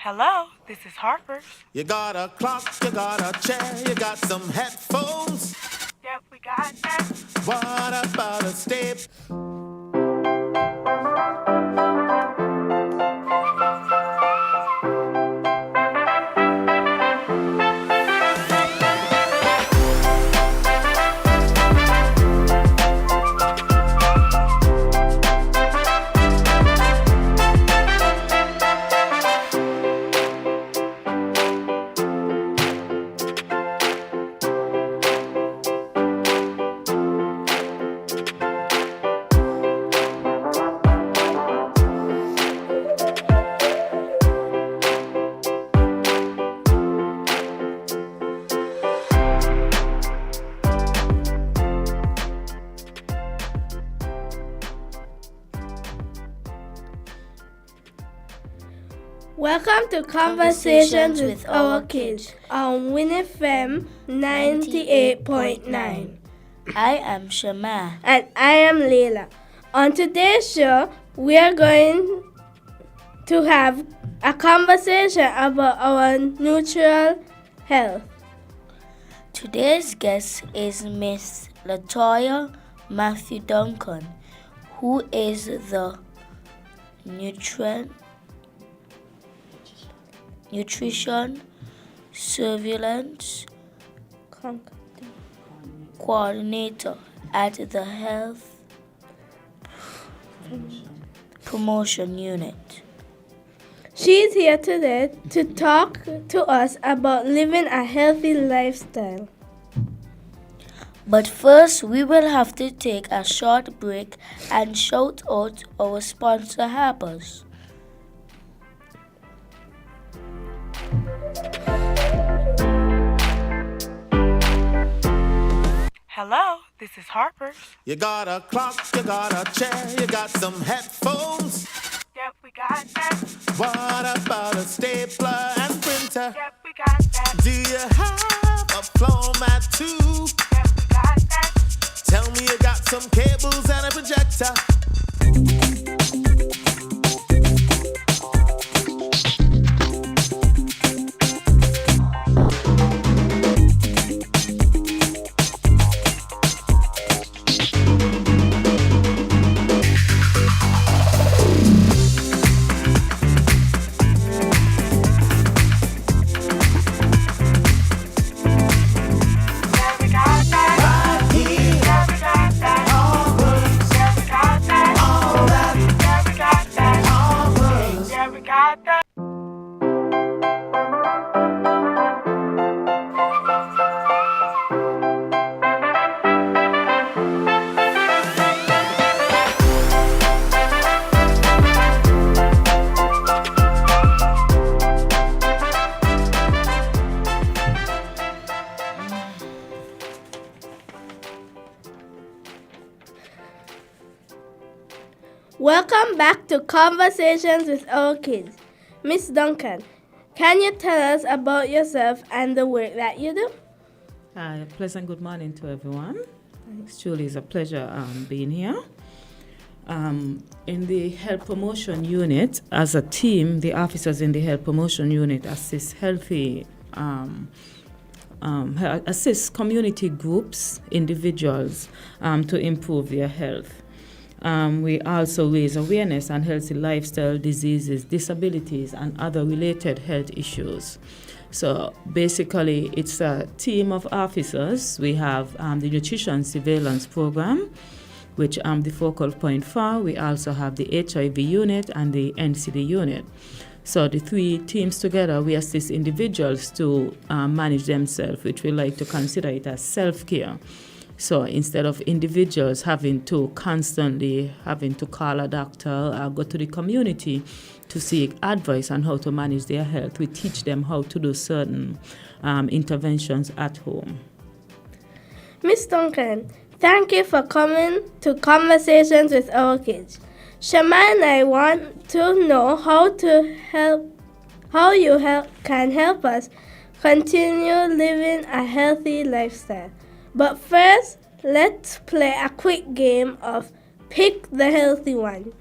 Hello, this is Harper's. You got a clock, you got a chair, you got some headphones. Yep, we got that. What about a step? Welcome to Conversations with Our Kids on WinFM 98.9. I am Shema. And I am Leila. On today's show, we are going to have a conversation about our neutral health. Today's guest is Miss Latoya Matthew Duncan, who is the Nutrition Surveillance Coordinator at the Health Promotion Unit. She's here today to talk to us about living a healthy lifestyle. But first, we will have to take a short break and shout out our sponsor, Harper's. Hello, this is Harper's. You got a clock, you got a chair, you got some headphones. Yep, we got that. What about a stapler and printer? Yep, we got that. Do you have a floor mat too? Yep, we got that. Tell me you got some cables and a projector. Welcome back to Conversations with Our Kids. Miss Duncan, can you tell us about yourself and the work that you do? Hi, pleasant good morning to everyone. It truly is a pleasure being here. In the Health Promotion Unit, as a team, the officers in the Health Promotion Unit assist community groups, individuals to improve their health. We also raise awareness on healthy lifestyle diseases, disabilities, and other related health issues. So basically, it's a team of officers. We have the Nutrition Surveillance Program, which I'm the focal point for. We also have the HIV unit and the NCD unit. So the three teams together, we assist individuals to manage themselves, which we like to consider it as self-care. So instead of individuals having to constantly call a doctor or go to the community to seek advice on how to manage their health, we teach them how to do certain interventions at home. Miss Duncan, thank you for coming to Conversations with Our Kids. Shema and I want to know how you can help us continue living a healthy lifestyle. But first, let's play a quick game of Pick the Healthy One.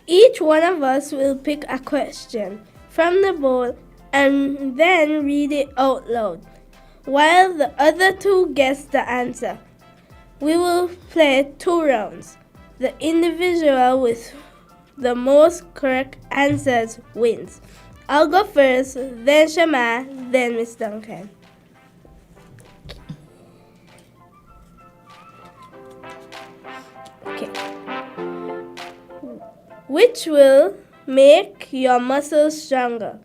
Each one of us will pick a question from the bowl and then read it out loud, while the other two guess the answer. We will play 2 rounds. The individual with the most correct answers wins. I'll go first, then Shama, then Miss Duncan. Okay. Which will make your muscles stronger?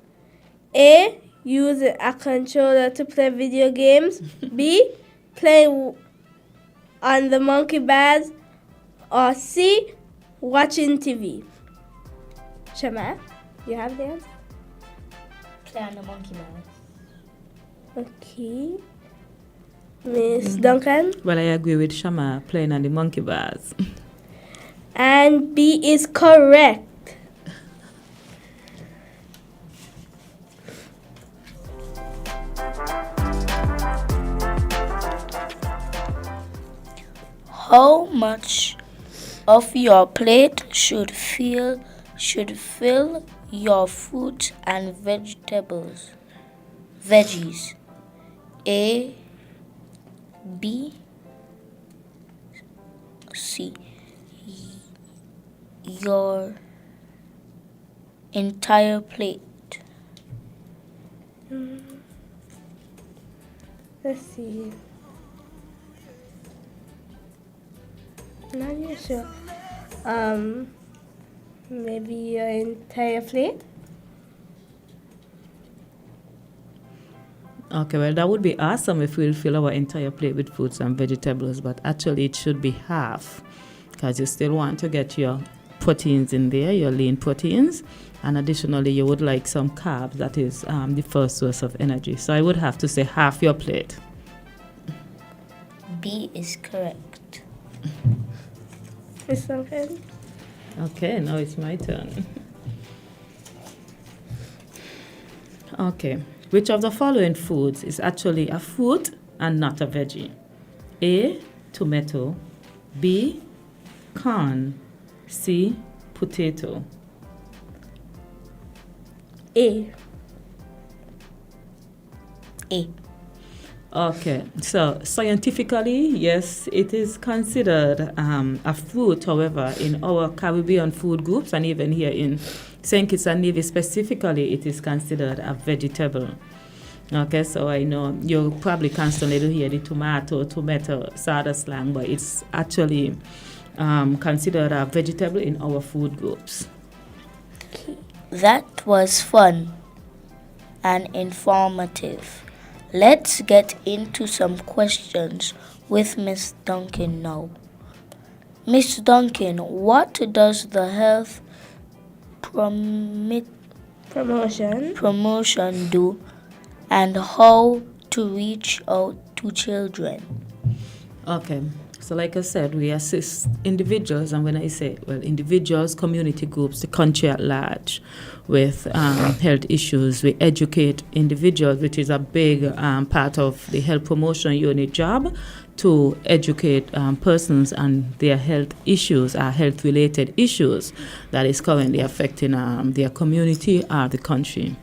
A. Using a controller to play video games. B. Playing on the monkey bars. Or C. Watching TV. Shama, you have the answer? Play on the monkey bars. Okay. Miss Duncan? Well, I agree with Shama, playing on the monkey bars. And B is correct. How much of your plate should fill your fruits and veggies? A, B, C. Your entire plate. Let's see. Not really sure. Maybe your entire plate? Okay, well, that would be awesome if we'll fill our entire plate with fruits and vegetables, but actually it should be half, because you still want to get your proteins in there, your lean proteins, and additionally you would like some carbs. That is the first source of energy. So I would have to say half your plate. B is correct. Miss Duncan? Okay, now it's my turn. Okay, which of the following foods is actually a fruit and not a veggie? A, tomato. B, corn. C, potato. A. A. Okay, so scientifically, yes, it is considered a fruit. However, in our Caribbean food groups and even here in St. Kitts and Nevis specifically, it is considered a vegetable. Okay, so I know you probably constantly do hear the tomato sort of slang, but it's actually considered a vegetable in our food groups. That was fun and informative. Let's get into some questions with Miss Duncan now. Miss Duncan, what does the health promotion do, and how to reach out to children? Okay, so like I said, we assist individuals, and when I say, well, individuals, community groups, the country at large with health issues. We educate individuals, which is a big part of the health promotion unit job, to educate persons and their health issues, health-related issues that is currently affecting their community or the country.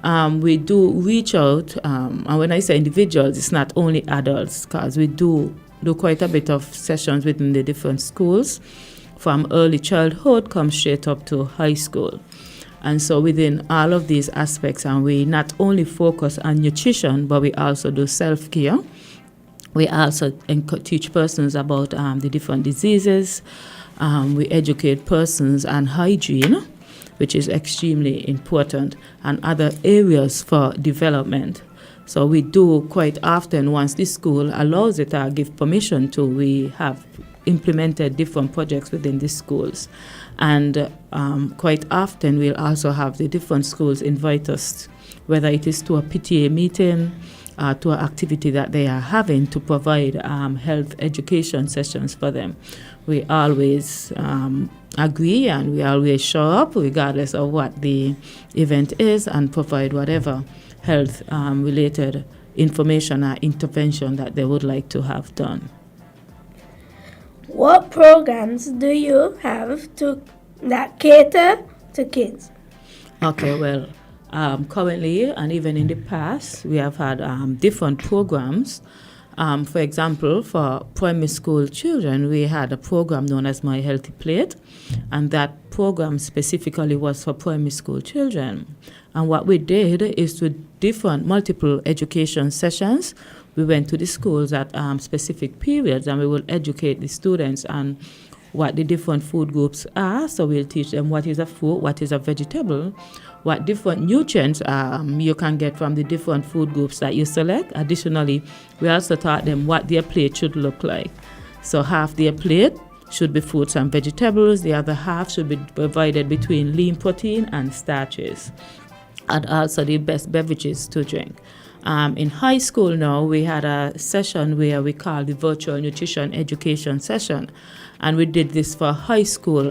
We do reach out, and when I say individuals, it's not only adults, because we do quite a bit of sessions within the different schools, from early childhood come straight up to high school. And so within all of these aspects, and we not only focus on nutrition, but we also do self-care. We also teach persons about the different diseases. We educate persons on hygiene, which is extremely important, and other areas for development. So we do quite often, once the school allows it or give permission to, we have implemented different projects within the schools. And quite often we'll also have the different schools invite us, whether it is to a PTA meeting, to an activity that they are having, to provide health education sessions for them. We always agree, and we always show up regardless of what the event is, and provide whatever health related information or intervention that they would like to have done. What programs do you have that cater to kids? Okay, well, Currently, and even in the past, we have had different programs. For example, for primary school children, we had a program known as My Healthy Plate, and that program specifically was for primary school children. And what we did is to different multiple education sessions. We went to the schools at specific periods, and we will educate the students on what the different food groups are. So we'll teach them what is a fruit, what is a vegetable, what different nutrients you can get from the different food groups that you select. Additionally, we also taught them what their plate should look like. So half their plate should be fruits and vegetables. The other half should be divided between lean protein and starches, and also the best beverages to drink. In high school now, we had a session where we called the virtual nutrition education session. And we did this for high school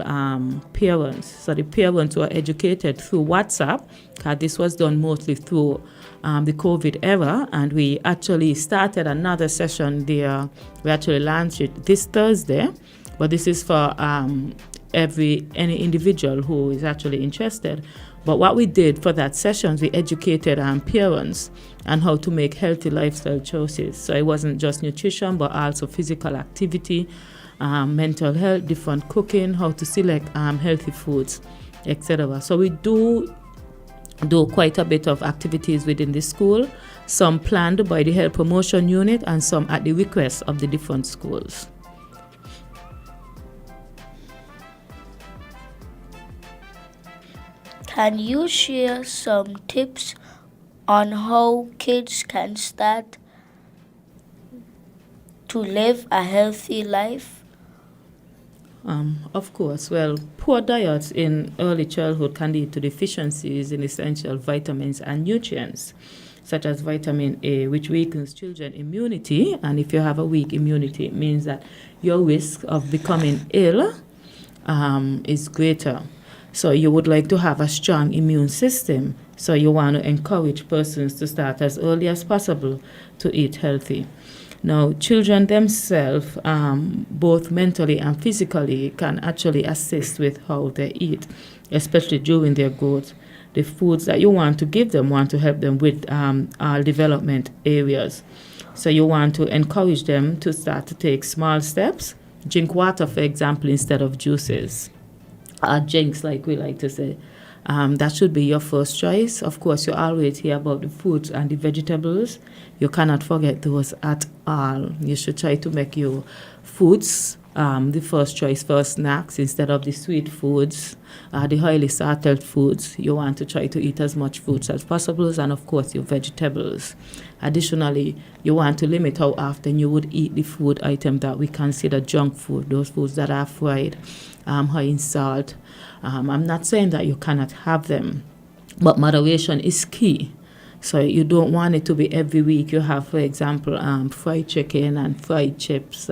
parents. So the parents were educated through WhatsApp, because this was done mostly through the COVID era. And we actually started another session there. We actually launched it this Thursday. But this is for any individual who is actually interested. But what we did for that session, we educated parents on how to make healthy lifestyle choices. So it wasn't just nutrition, but also physical activity, mental health, different cooking, how to select healthy foods, etc. So we do quite a bit of activities within the school, some planned by the health promotion unit and some at the request of the different schools. Can you share some tips on how kids can start to live a healthy life? Of course. Well, poor diets in early childhood can lead to deficiencies in essential vitamins and nutrients, such as vitamin A, which weakens children's immunity. And if you have a weak immunity, it means that your risk of becoming ill is greater. So you would like to have a strong immune system. So you want to encourage persons to start as early as possible to eat healthy. Now, children themselves, both mentally and physically, can actually assist with how they eat, especially during their growth. The foods that you want to give them want to help them with all development areas. So you want to encourage them to start to take small steps. Drink water, for example, instead of juices. Drinks, like we like to say. That should be your first choice. Of course, you always hear about the fruits and the vegetables. You cannot forget those at all. You should try to make your foods the first choice for snacks instead of the sweet foods, the highly salted foods. You want to try to eat as much fruits as possible, and of course your vegetables. Additionally, you want to limit how often you would eat the food item that we consider junk food, those foods that are fried, high in salt. I'm not saying that you cannot have them, but moderation is key. So you don't want it to be every week. You have, for example, fried chicken and fried chips,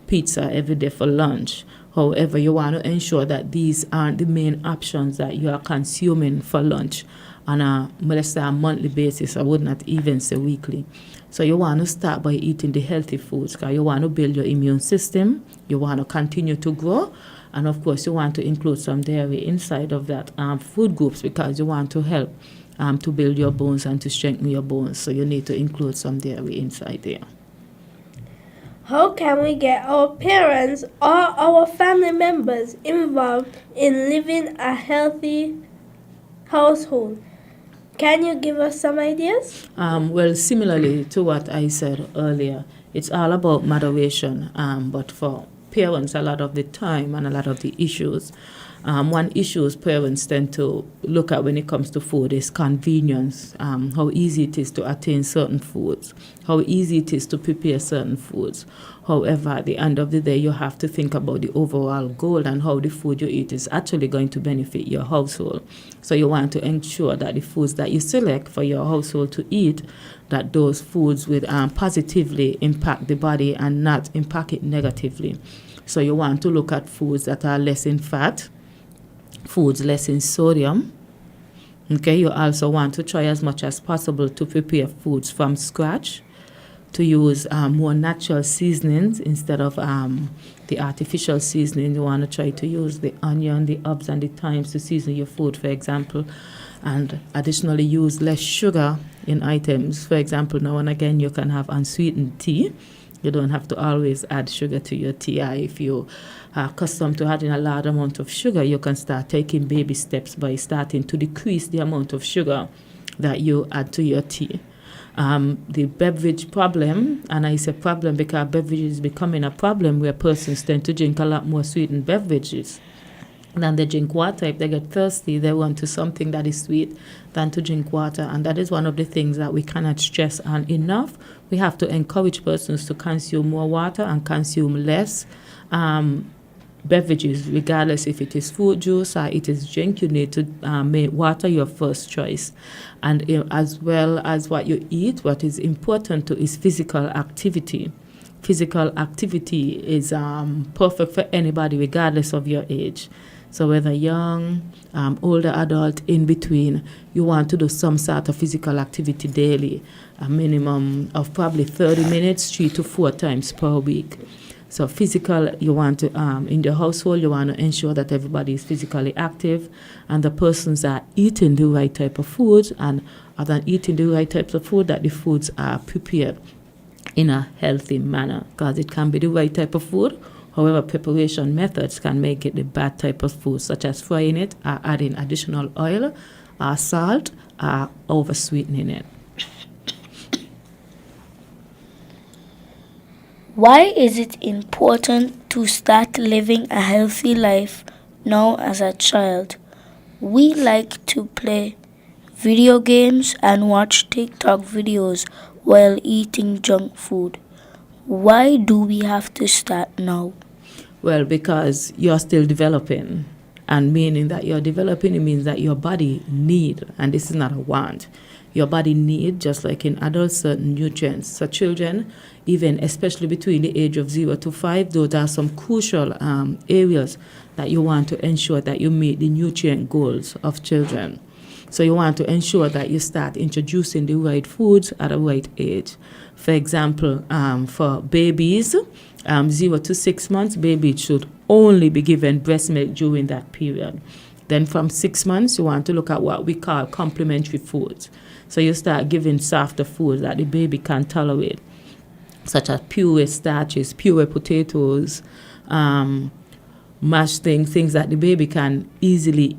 pizza every day for lunch. However, you want to ensure that these aren't the main options that you are consuming for lunch on a, let's say, a monthly basis. I would not even say weekly. So you want to start by eating the healthy foods, because you want to build your immune system. You want to continue to grow. And of course, you want to include some dairy inside of that food groups, because you want to help to build your bones and to strengthen your bones. So you need to include some dairy inside there. How can we get our parents or our family members involved in living a healthy household? Can you give us some ideas? Well, similarly to what I said earlier, it's all about moderation, but for parents a lot of the time and a lot of the issues. One issue parents tend to look at when it comes to food is convenience, how easy it is to attain certain foods, how easy it is to prepare certain foods. However, at the end of the day, you have to think about the overall goal and how the food you eat is actually going to benefit your household. So you want to ensure that the foods that you select for your household to eat, that those foods will positively impact the body and not impact it negatively. So you want to look at foods that are less in fat, foods less in sodium. Okay, you also want to try as much as possible to prepare foods from scratch, to use more natural seasonings instead of the artificial seasoning. You want to try to use the onion, the herbs, and the thymes to season your food, for example. and additionally use less sugar in items. For example, now and again you can have unsweetened tea. You don't have to always add sugar to your tea. If you are accustomed to adding a large amount of sugar, you can start taking baby steps by starting to decrease the amount of sugar that you add to your tea. The beverage problem, and I say problem because beverage is becoming a problem where persons tend to drink a lot more sweetened beverages than they drink water. If they get thirsty, they want to something that is sweet than to drink water. And that is one of the things that we cannot stress on enough. We have to encourage persons to consume more water and consume less beverages, regardless if it is fruit juice or it is drink. You need to make water your first choice. And as well as what you eat, what is important to is physical activity. Physical activity is perfect for anybody, regardless of your age. So whether young, older adult, in between, you want to do some sort of physical activity daily, a minimum of probably 30 minutes, 3 to 4 times per week. So physical, you want to, in the household, you want to ensure that everybody is physically active and the persons are eating the right type of foods, and other than eating the right types of food, that the foods are prepared in a healthy manner, because it can be the right type of food. However, preparation methods can make it the bad type of food, such as frying it, or adding additional oil, or salt, or over-sweetening it. Why is it important to start living a healthy life now as a child? We like to play video games and watch TikTok videos while eating junk food. Why do we have to start now? Well, because you're still developing, and meaning that you're developing, it means that your body need, and this is not a want, your body need, just like in adults, certain nutrients. So children, even especially between the age of 0 to 5, those are some crucial areas that you want to ensure that you meet the nutrient goals of children. So you want to ensure that you start introducing the right foods at the right age. For example, for babies, 0 to 6 months, babies should only be given breast milk during that period. Then from 6 months, you want to look at what we call complementary foods. So you start giving softer foods that the baby can tolerate, such as pure starches, pure potatoes, mashed things that the baby can easily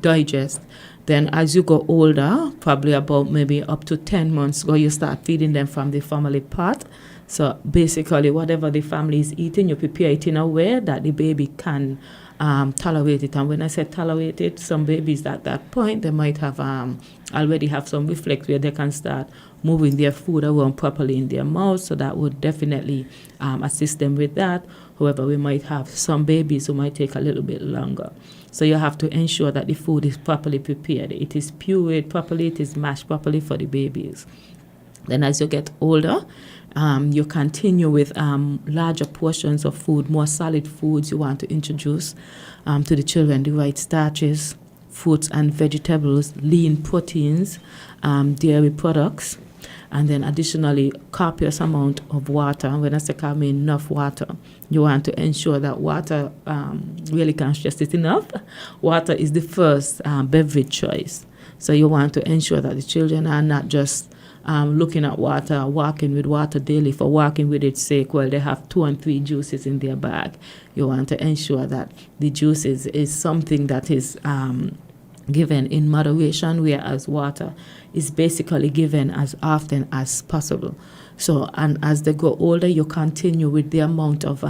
digest. Then as you go older, probably about maybe up to 10 months ago, you start feeding them from the family pot. So basically, whatever the family is eating, you prepare it in a way that the baby can tolerate it. And when I say tolerate it, some babies at that point, they might have already have some reflex where they can start moving their food around properly in their mouth. So that would definitely assist them with that. However, we might have some babies who might take a little bit longer. So you have to ensure that the food is properly prepared. It is pureed properly, it is mashed properly for the babies. Then as you get older, you continue with larger portions of food, more solid foods you want to introduce to the children, the right starches, fruits and vegetables, lean proteins, dairy products, and then additionally copious amount of water. And when I say I mean enough water, you want to ensure that water, really can't stress it enough, water is the first beverage choice. So you want to ensure that the children are not just looking at water, walking with water daily for walking with its sake. Well, they have 2 and 3 juices in their bag. You want to ensure that the juices is something that is given in moderation, whereas water is basically given as often as possible. So, and as they go older, you continue with the amount of,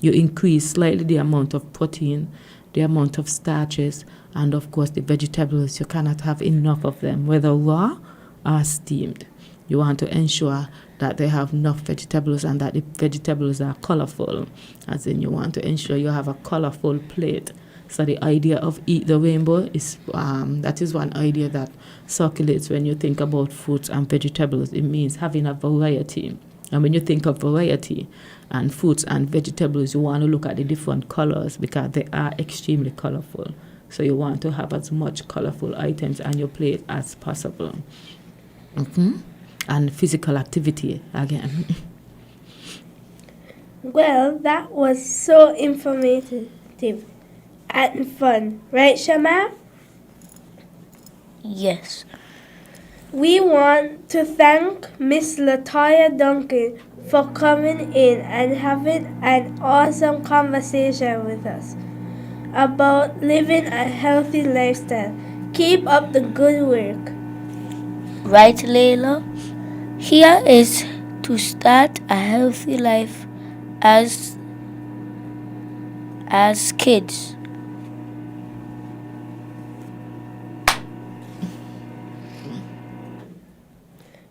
you increase slightly the amount of protein, the amount of starches, and of course the vegetables. You cannot have enough of them, whether raw or steamed. You want to ensure that they have enough vegetables and that the vegetables are colorful, as in you want to ensure you have a colorful plate. So the idea of eat the rainbow is, that is one idea that circulates when you think about fruits and vegetables. It means having a variety. And when you think of variety and fruits and vegetables, you want to look at the different colors because they are extremely colorful. So you want to have as much colorful items on your plate as possible. And physical activity again. Well, that was so informative and fun. Right, Shama? Yes. We want to thank Miss Latoya Duncan for coming in and having an awesome conversation with us about living a healthy lifestyle. Keep up the good work. Right, Layla? Here is to start a healthy life as kids.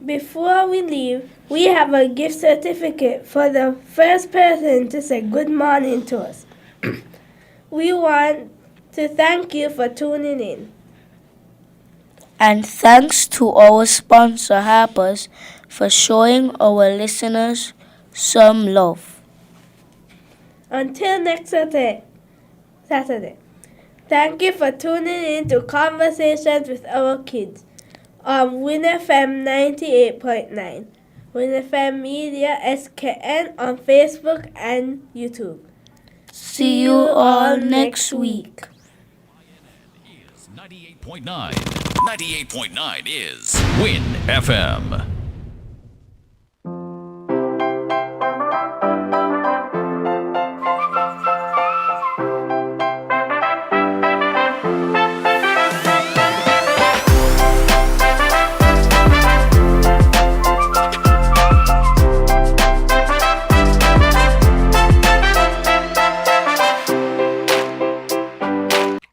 Before we leave, we have a gift certificate for the first person to say good morning to us. We want to thank you for tuning in. And thanks to our sponsor Harper's for showing our listeners some love. Until next Saturday. Thank you for tuning in to Conversations with Our Kids on Win FM 98.9. Win FM Media SKN on Facebook and YouTube. See you all next week. 98.9. 98.9 is Win FM.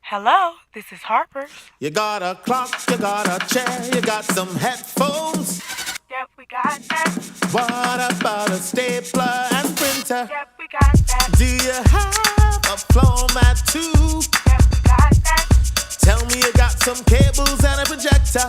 Hello, this is Harper. You got a clock, you got a chair, you got some headphones. Yep, we got that. What about a stapler and printer? Yep, we got that. Do you have a floor mat too? Yep, we got that. Tell me you got some cables and a projector.